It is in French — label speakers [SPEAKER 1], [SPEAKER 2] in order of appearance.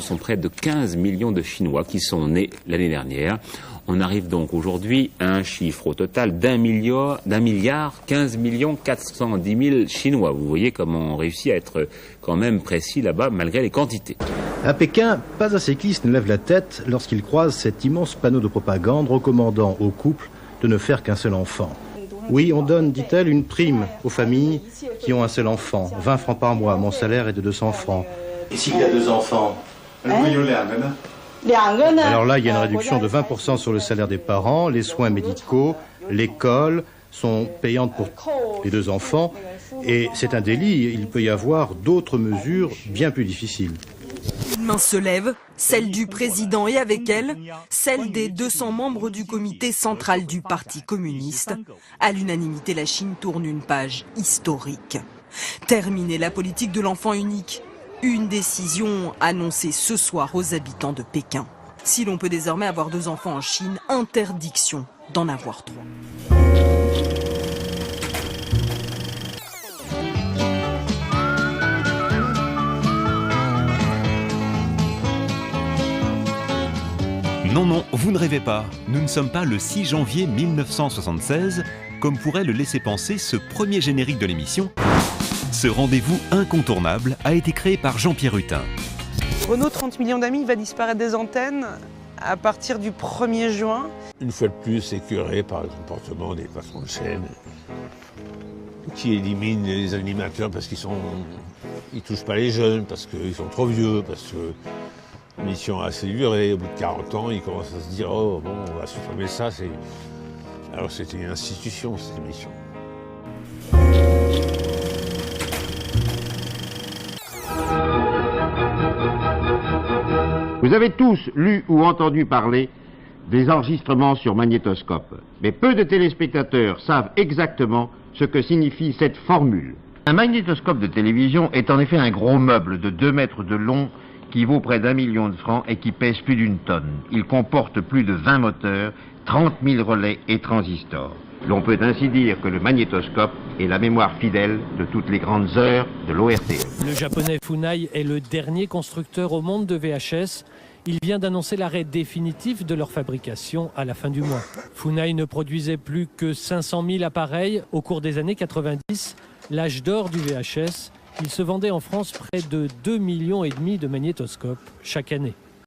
[SPEAKER 1] sont près de 15 millions de Chinois qui sont nés l'année dernière. On arrive donc aujourd'hui à un chiffre au total d'un milliard 15 410 000 Chinois. Vous voyez comment on réussit à être quand même précis là-bas malgré les quantités.
[SPEAKER 2] À Pékin, pas un cycliste ne lève la tête lorsqu'il croise cet immense panneau de propagande recommandant aux couples de ne faire qu'un seul enfant. Oui, on donne, dit-elle, une prime aux familles qui ont un seul enfant. 20 francs par mois, mon salaire est de 200 francs. Et s'il y a 2 enfants Alors là, il y a une réduction de 20% sur le salaire des parents, les soins médicaux, l'école sont payantes pour les 2 enfants. Et c'est un délit, il peut y avoir d'autres mesures bien plus difficiles.
[SPEAKER 3] Une main se lève, celle du président et avec elle, celle des 200 membres du comité central du Parti communiste. À l'unanimité, la Chine tourne une page historique. Terminer la politique de l'enfant unique. Une décision annoncée ce soir aux habitants de Pékin. Si l'on peut désormais avoir 2 enfants en Chine, interdiction d'en avoir 3.
[SPEAKER 4] Non, non, vous ne rêvez pas. Nous ne sommes pas le 6 janvier 1976, comme pourrait le laisser penser ce premier générique de l'émission. Ce rendez-vous incontournable a été créé par Jean-Pierre Hutin.
[SPEAKER 5] Renault 30 millions d'amis va disparaître des antennes à partir du 1er juin.
[SPEAKER 6] Une fois de plus, écœuré par le comportement des patrons de chaîne qui éliminent les animateurs parce ils touchent pas les jeunes, parce qu'ils sont trop vieux, parce que l'émission a assez duré. Au bout de 40 ans, ils commencent à se dire « Oh, bon, on va supprimer ça. » Alors c'était une institution, cette émission.
[SPEAKER 7] Vous avez tous lu ou entendu parler des enregistrements sur magnétoscope, mais peu de téléspectateurs savent exactement ce que signifie cette formule. Un magnétoscope de télévision est en effet un gros meuble de 2 mètres de long qui vaut près d'1 million de francs et qui pèse plus d'1 tonne. Il comporte plus de 20 moteurs, 30 000 relais et transistors. L'on peut ainsi dire que le magnétoscope est la mémoire fidèle de toutes les grandes heures de l'ORTF.
[SPEAKER 8] Le japonais Funai est le dernier constructeur au monde de VHS. Il vient d'annoncer l'arrêt définitif de leur fabrication à la fin du mois. Funai ne produisait plus que 500 000 appareils au cours des années 90, l'âge d'or du VHS. Il se vendait en France près de 2,5 millions de magnétoscopes chaque année.